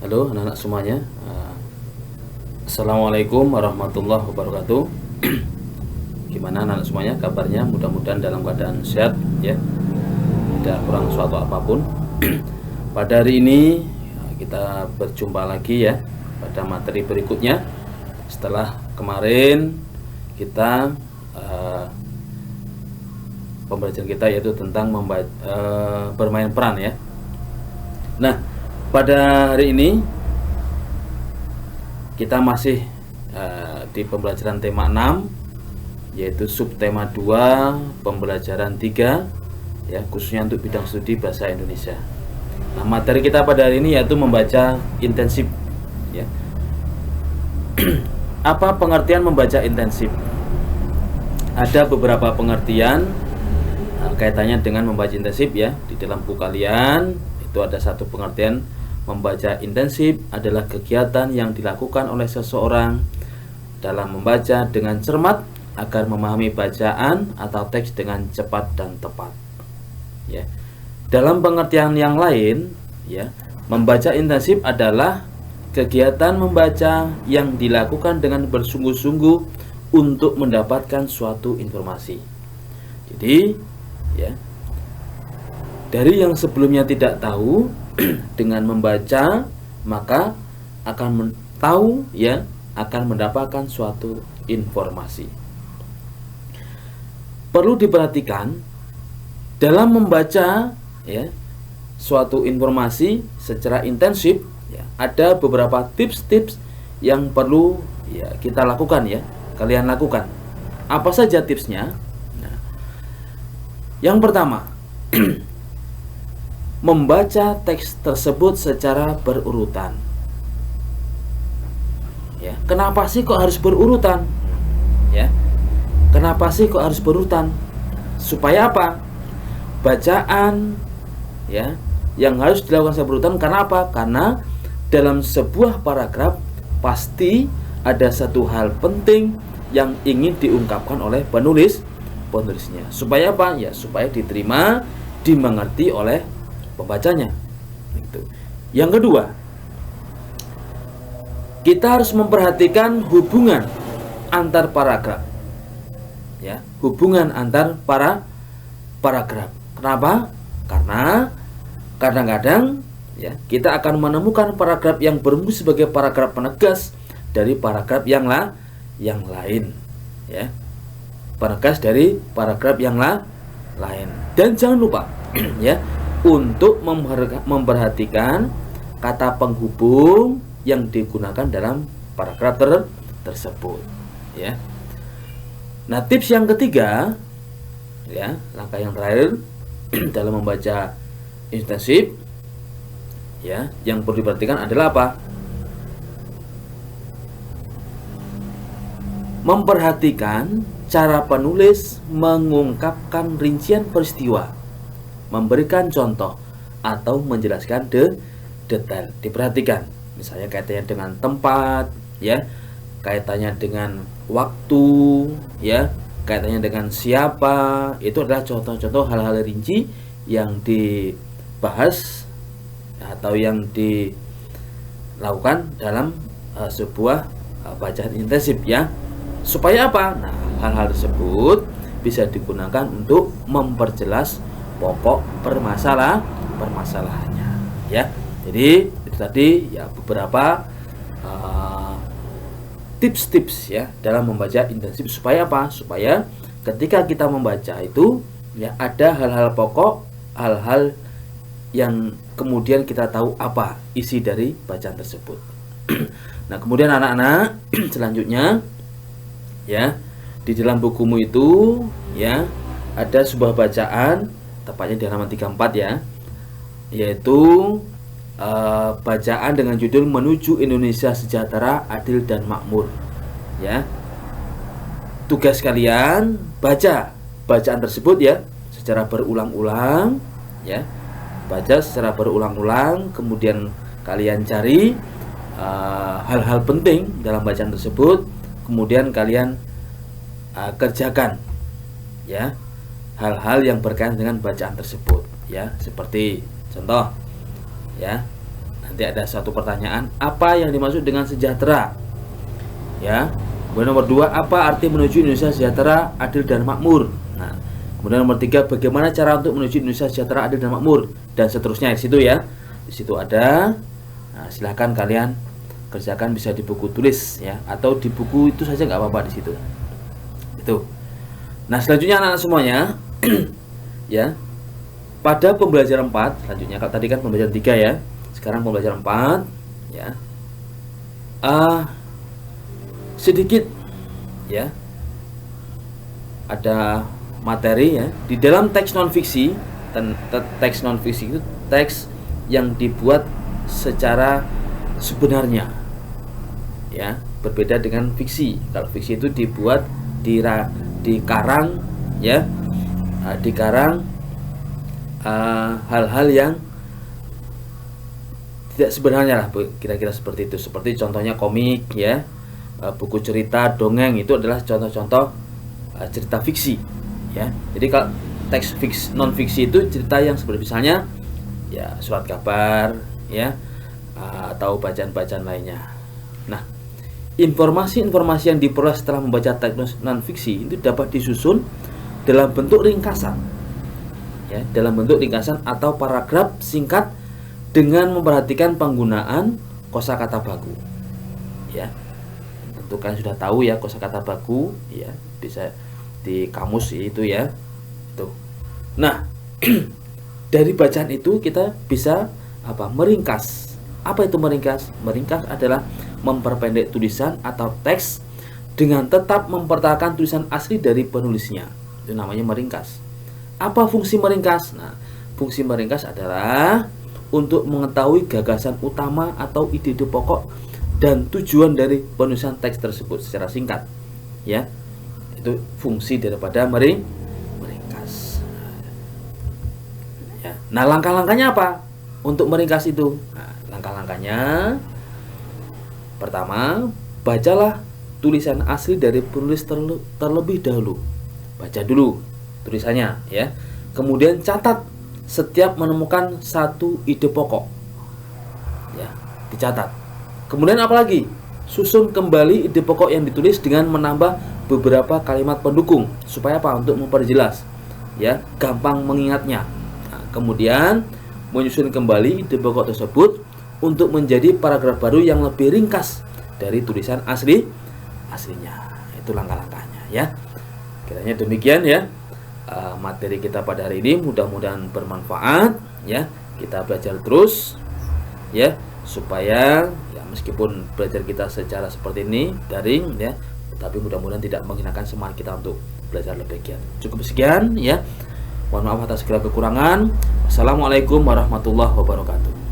Halo anak-anak semuanya. Assalamualaikum warahmatullahi wabarakatuh. Gimana anak-anak semuanya kabarnya? Mudah-mudahan dalam keadaan sehat ya, tidak kurang suatu apapun. Pada hari ini kita berjumpa lagi ya pada materi berikutnya. Setelah kemarin kita pembelajaran kita yaitu tentang bermain peran ya. Nah, pada hari ini kita masih di pembelajaran tema 6, yaitu subtema 2 pembelajaran 3 ya, khususnya untuk bidang studi bahasa Indonesia. Nah, materi kita pada hari ini yaitu membaca intensif ya. Apa pengertian membaca intensif? Ada beberapa pengertian kaitannya dengan membaca intensif ya. Di dalam buku kalian itu ada satu pengertian, membaca intensif adalah kegiatan yang dilakukan oleh seseorang dalam membaca dengan cermat agar memahami bacaan atau teks dengan cepat dan tepat. Ya. Dalam pengertian yang lain, ya, membaca intensif adalah kegiatan membaca yang dilakukan dengan bersungguh-sungguh untuk mendapatkan suatu informasi. Jadi, ya, dari yang sebelumnya tidak tahu dengan membaca maka akan tahu ya, akan mendapatkan suatu informasi. Perlu diperhatikan dalam membaca ya suatu informasi secara intensif ya, ada beberapa tips-tips yang perlu ya kita lakukan ya, kalian lakukan. Apa saja tipsnya? Nah, yang pertama, membaca teks tersebut secara berurutan. Ya, kenapa sih kok harus berurutan? Ya, kenapa sih kok harus berurutan? Supaya apa? Bacaan ya yang harus dilakukan secara berurutan. Karena apa? Karena dalam sebuah paragraf pasti ada satu hal penting yang ingin diungkapkan oleh penulisnya. Supaya apa? Ya, supaya diterima, dimengerti oleh pembacanya. Yang kedua, kita harus memperhatikan hubungan antar paragraf. Ya, hubungan antar paragraf. Kenapa? Karena kadang-kadang ya kita akan menemukan paragraf yang berfungsi sebagai paragraf penegas dari paragraf yang lain. Ya, penegas dari paragraf yang lain. Dan jangan lupa ya, untuk memperhatikan kata penghubung yang digunakan dalam paragraf tersebut ya. Nah, tips yang ketiga ya, langkah yang terakhir dalam membaca intensif ya, yang perlu diperhatikan adalah apa? Memperhatikan cara penulis mengungkapkan rincian peristiwa, memberikan contoh atau menjelaskan detail. Diperhatikan, misalnya kaitannya dengan tempat, ya, kaitannya dengan waktu, ya, kaitannya dengan siapa. Itu adalah contoh-contoh hal-hal rinci yang dibahas atau yang dilakukan dalam sebuah bacaan intensif, ya. Supaya apa? Nah, hal-hal tersebut bisa digunakan untuk memperjelas pokok permasalahannya ya. Jadi itu tadi ya beberapa tips-tips ya dalam membaca intensif. Supaya apa? Supaya ketika kita membaca itu ya ada hal-hal pokok, hal-hal yang kemudian kita tahu apa isi dari bacaan tersebut. Nah, kemudian anak-anak selanjutnya ya, di dalam bukumu itu ya ada sebuah bacaan, tepatnya di halaman 34 ya, yaitu bacaan dengan judul Menuju Indonesia Sejahtera, Adil dan Makmur ya. Tugas kalian baca bacaan tersebut ya secara berulang-ulang ya. Baca secara berulang-ulang, kemudian kalian cari hal-hal penting dalam bacaan tersebut, kemudian kalian kerjakan ya hal-hal yang berkaitan dengan bacaan tersebut ya. Seperti contoh, ya. Nanti ada satu pertanyaan, apa yang dimaksud dengan sejahtera? Ya. Kemudian nomor 2, apa arti menuju Indonesia sejahtera, adil dan makmur? Nah, kemudian nomor 3, bagaimana cara untuk menuju Indonesia sejahtera, adil dan makmur, dan seterusnya di situ ya. Di situ ada. Nah, silahkan kalian kerjakan, bisa di buku tulis ya, atau di buku itu saja nggak apa-apa di situ. Itu. Nah, selanjutnya anak-anak semuanya ya. Pada pembelajaran 4, selanjutnya kalau tadi kan pembelajaran 3 ya. Sekarang pembelajaran 4 ya. Sedikit ya. Ada materi ya. Di dalam teks non fiksi, teks non fiksi itu teks yang dibuat secara sebenarnya. Ya, berbeda dengan fiksi. Kalau fiksi itu dibuat dikarang ya, dikarang hal-hal yang tidak sebenarnya lah, kira-kira seperti itu. Seperti contohnya komik ya, buku cerita, dongeng, itu adalah contoh-contoh cerita fiksi ya. Jadi kalau teks non fiksi itu cerita yang seperti misalnya ya surat kabar ya, atau bacaan-bacaan lainnya. Nah, informasi-informasi yang diperoleh setelah membaca teks non-fiksi itu dapat disusun dalam bentuk ringkasan ya, dalam bentuk ringkasan atau paragraf singkat dengan memperhatikan penggunaan kosakata baku ya. Tentu kalian sudah tahu ya kosakata baku ya, bisa di kamus itu ya. Itu. Nah, dari bacaan itu kita bisa meringkas. Apa itu meringkas? Meringkas adalah memperpendek tulisan atau teks dengan tetap mempertahankan tulisan asli dari penulisnya. Itu namanya meringkas. Apa fungsi meringkas? Nah, fungsi meringkas adalah untuk mengetahui gagasan utama atau ide-ide pokok dan tujuan dari penulisan teks tersebut secara singkat. Ya. Itu fungsi daripada meringkas. Ya. Nah, langkah-langkahnya apa untuk meringkas itu? Nah, langkah-langkahnya, pertama, bacalah tulisan asli dari penulis terlebih dahulu. Baca dulu tulisannya ya. Kemudian catat setiap menemukan satu ide pokok. Ya, dicatat. Kemudian apalagi? Susun kembali ide pokok yang ditulis dengan menambah beberapa kalimat pendukung supaya apa? Untuk memperjelas ya, gampang mengingatnya. Nah, kemudian menyusun kembali ide pokok tersebut untuk menjadi paragraf baru yang lebih ringkas dari tulisan aslinya. Itu langkah-langkahnya ya. Kiranya demikian ya materi kita pada hari ini, mudah-mudahan bermanfaat ya. Kita belajar terus ya, supaya ya meskipun belajar kita secara seperti ini daring ya, tapi mudah-mudahan tidak menghinakan semangat kita untuk belajar lebih giat. Cukup sekian ya. Mohon maaf atas segala kekurangan. Wassalamualaikum warahmatullahi wabarakatuh.